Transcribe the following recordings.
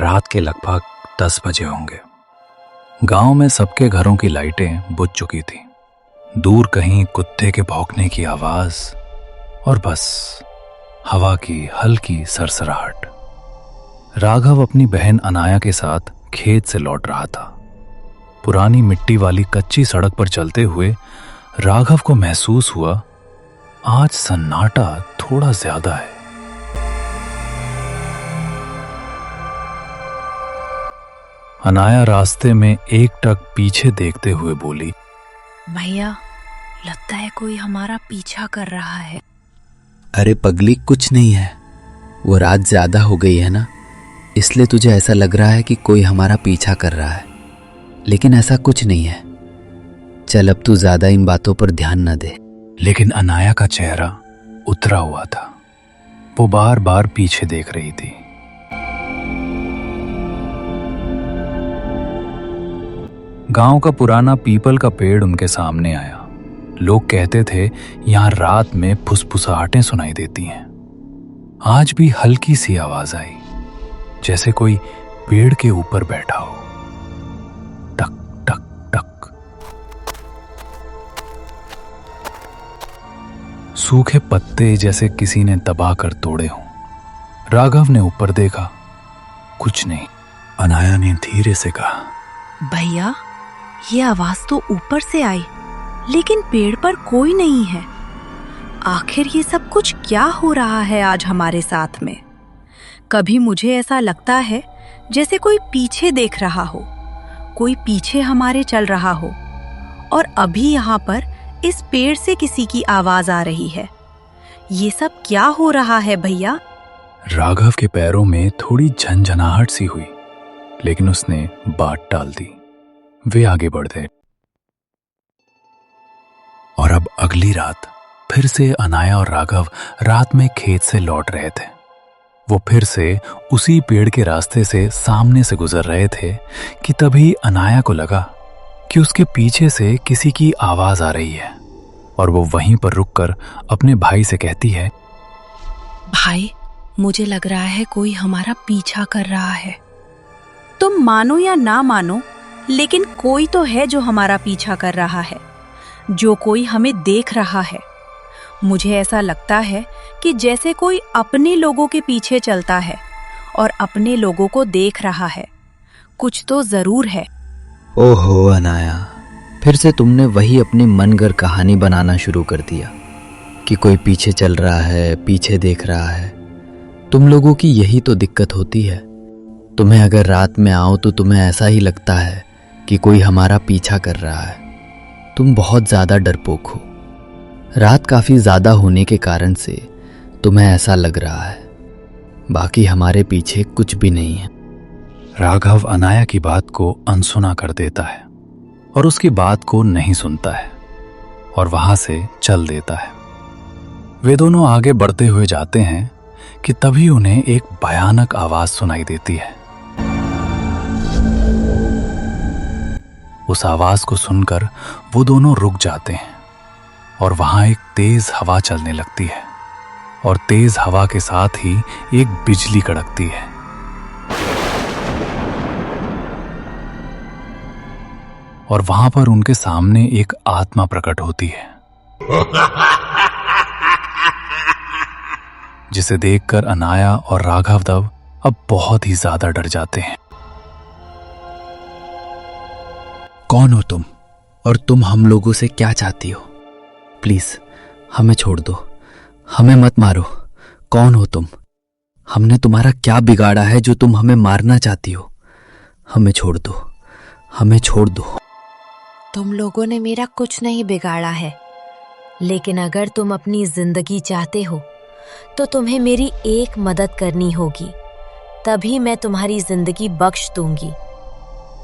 रात के लगभग 10 बजे होंगे। गांव में सबके घरों की लाइटें बुझ चुकी थीं। दूर कहीं कुत्ते के भौंकने की आवाज और बस हवा की हल्की सरसराहट। राघव अपनी बहन अनाया के साथ खेत से लौट रहा था। पुरानी मिट्टी वाली कच्ची सड़क पर चलते हुए राघव को महसूस हुआ, आज सन्नाटा थोड़ा ज्यादा है। अनाया रास्ते में एकटक पीछे देखते हुए बोली, भैया, लगता है कोई हमारा पीछा कर रहा है। अरे पगली, कुछ नहीं है। वो रात ज्यादा हो गई है ना, इसलिए तुझे ऐसा लग रहा है कि कोई हमारा पीछा कर रहा है, लेकिन ऐसा कुछ नहीं है। चल, अब तू ज्यादा इन बातों पर ध्यान न दे। लेकिन अनाया का चेहरा उतरा हुआ था। वो बार बार पीछे देख रही थी। गांव का पुराना पीपल का पेड़ उनके सामने आया। लोग कहते थे यहां रात में फुसफुसाहटें सुनाई देती हैं। आज भी हल्की सी आवाज आई, जैसे कोई पेड़ के ऊपर बैठा हो। टक टक टक। सूखे पत्ते जैसे किसी ने दबा कर तोड़े हों। राघव ने ऊपर देखा, कुछ नहीं। अनाया ने धीरे से कहा, भैया, ये आवाज तो ऊपर से आई, लेकिन पेड़ पर कोई नहीं है। आखिर ये सब कुछ क्या हो रहा है आज हमारे साथ में? कभी मुझे ऐसा लगता है जैसे कोई पीछे देख रहा हो, कोई पीछे हमारे चल रहा हो, और अभी यहाँ पर इस पेड़ से किसी की आवाज आ रही है। ये सब क्या हो रहा है भैया? राघव के पैरों में थोड़ी झंझनाहट सी हुई, लेकिन उसने बात टाल दी। वे आगे बढ़ गए। और अब अगली रात फिर से अनाया और राघव रात में खेत से लौट रहे थे। वो फिर से उसी पेड़ के रास्ते से सामने से गुजर रहे थे कि तभी अनाया को लगा कि उसके पीछे से किसी की आवाज आ रही है, और वो वहीं पर रुककर अपने भाई से कहती है, भाई, मुझे लग रहा है कोई हमारा पीछा कर रहा है। तुम मानो या ना मानो, लेकिन कोई तो है जो हमारा पीछा कर रहा है, जो कोई हमें देख रहा है। मुझे ऐसा लगता है कि जैसे कोई अपने लोगों के पीछे चलता है और अपने लोगों को देख रहा है। कुछ तो जरूर है। ओहो अनाया, फिर से तुमने वही अपनी मनगढ़ कहानी बनाना शुरू कर दिया कि कोई पीछे चल रहा है, पीछे देख रहा है। तुम लोगों की यही तो दिक्कत होती है। तुम्हें अगर रात में आओ तो तुम्हें ऐसा ही लगता है कि कोई हमारा पीछा कर रहा है। तुम बहुत ज्यादा डरपोक हो। रात काफी ज्यादा होने के कारण से तुम्हें ऐसा लग रहा है, बाकी हमारे पीछे कुछ भी नहीं है। राघव अनाया की बात को अनसुना कर देता है और उसकी बात को नहीं सुनता है और वहां से चल देता है। वे दोनों आगे बढ़ते हुए जाते हैं कि तभी उन्हें एक भयानक आवाज सुनाई देती है। उस आवाज को सुनकर वो दोनों रुक जाते हैं और वहां एक तेज हवा चलने लगती है, और तेज हवा के साथ ही एक बिजली कड़कती है। और वहां पर उनके सामने एक आत्मा प्रकट होती है, जिसे देखकर अनाया और राघव अब बहुत ही ज्यादा डर जाते हैं। कौन हो तुम, और तुम हम लोगों से क्या चाहती हो? प्लीज हमें छोड़ दो, हमें मत मारो। कौन हो तुम? हमने तुम्हारा क्या बिगाड़ा है जो तुम हमें मारना चाहती हो? हमें छोड़ दो, हमें छोड़ दो। तुम लोगों ने मेरा कुछ नहीं बिगाड़ा है, लेकिन अगर तुम अपनी जिंदगी चाहते हो तो तुम्हें मेरी एक मदद करनी होगी, तभी मैं तुम्हारी जिंदगी बख्श दूंगी,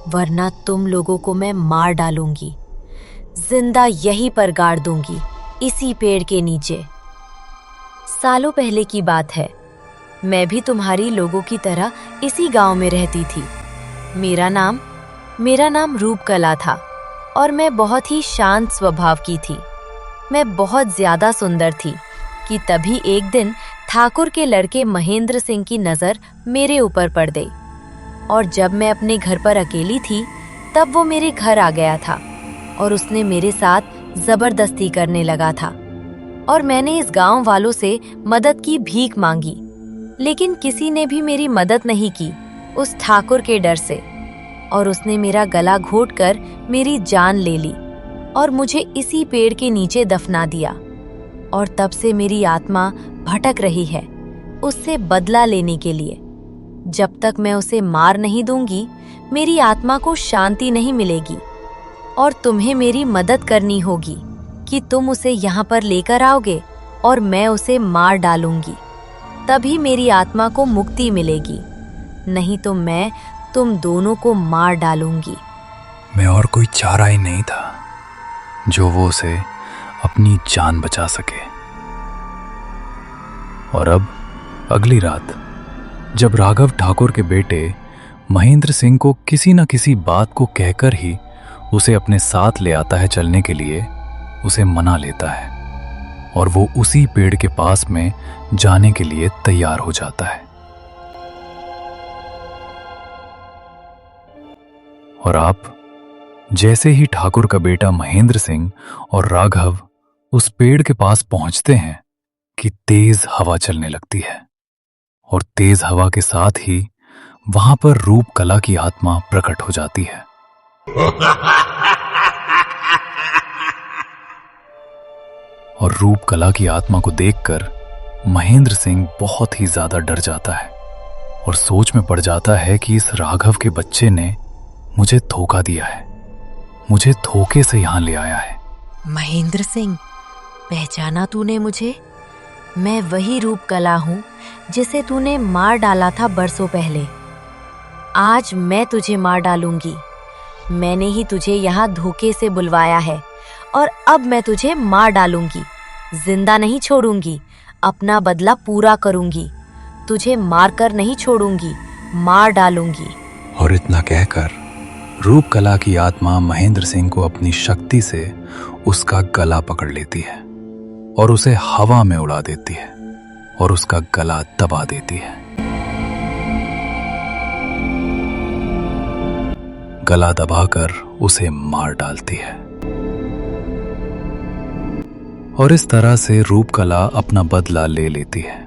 वरना तुम लोगों को मैं मार डालूंगी, जिंदा यहीं पर गाड़ दूंगी, इसी पेड़ के नीचे। सालों पहले की बात है, मैं भी तुम्हारी लोगों की तरह इसी गांव में रहती थी। मेरा नाम रूपकला था और मैं बहुत ही शांत स्वभाव की थी। मैं बहुत ज्यादा सुंदर थी कि तभी एक दिन ठाकुर के लड़के महेंद्र सिंह की नजर मेरे ऊपर पड़ गई। और जब मैं अपने घर पर अकेली थी तब वो मेरे घर आ गया था और उसने मेरे साथ जबरदस्ती करने लगा था। और मैंने इस गांव वालों से मदद की भीख मांगी, लेकिन किसी ने भी मेरी मदद नहीं की उस ठाकुर के डर से। और उसने मेरा गला घोंटकर मेरी जान ले ली और मुझे इसी पेड़ के नीचे दफना दिया। और तब से मेरी आत्मा भटक रही है उससे बदला लेने के लिए। जब तक मैं उसे मार नहीं दूंगी, मेरी आत्मा को शांति नहीं मिलेगी। और तुम्हें मेरी मदद करनी होगी कि तुम उसे यहाँ पर लेकर आओगे और मैं उसे मार डालूंगी। तभी मेरी आत्मा को मुक्ति मिलेगी, नहीं तो मैं तुम दोनों को मार डालूंगी। मैं और कोई चारा ही नहीं था जो वो उसे अपनी जान बचा सके। और अब अगली रात जब राघव ठाकुर के बेटे महेंद्र सिंह को किसी न किसी बात को कहकर ही उसे अपने साथ ले आता है चलने के लिए, उसे मना लेता है और वो उसी पेड़ के पास में जाने के लिए तैयार हो जाता है। और आप जैसे ही ठाकुर का बेटा महेंद्र सिंह और राघव उस पेड़ के पास पहुंचते हैं कि तेज हवा चलने लगती है और तेज हवा के साथ ही वहां पर रूप कला की आत्मा प्रकट हो जाती है। और रूप कला की आत्मा को देखकर महेंद्र सिंह बहुत ही ज्यादा डर जाता है और सोच में पड़ जाता है कि इस राघव के बच्चे ने मुझे धोखा दिया है, मुझे धोखे से यहां ले आया है। महेंद्र सिंह, पहचाना तूने मुझे? मैं वही रूप कला हूँ जिसे तूने मार डाला था बरसों पहले। आज मैं तुझे मार डालूंगी। मैंने ही तुझे यहाँ धोखे से बुलवाया है और अब मैं तुझे मार डालूंगी। जिंदा नहीं छोड़ूंगी, अपना बदला पूरा करूंगी। तुझे मारकर नहीं छोड़ूंगी, मार डालूंगी। और इतना कहकर रूप कला की आत्मा महेंद्र सिंह को अपनी शक्ति से उसका गला पकड़ लेती है और उसे हवा में उड़ा देती है और उसका गला दबा देती है। गला दबाकर उसे मार डालती है। और इस तरह से रूप कला अपना बदला ले लेती है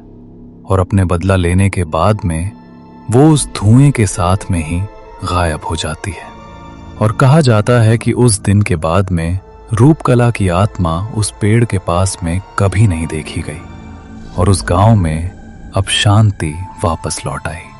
और अपने बदला लेने के बाद में वो उस धुएं के साथ में ही गायब हो जाती है। और कहा जाता है कि उस दिन के बाद में रूप कला की आत्मा उस पेड़ के पास में कभी नहीं देखी गई और उस गांव में अब शांति वापस लौट आई।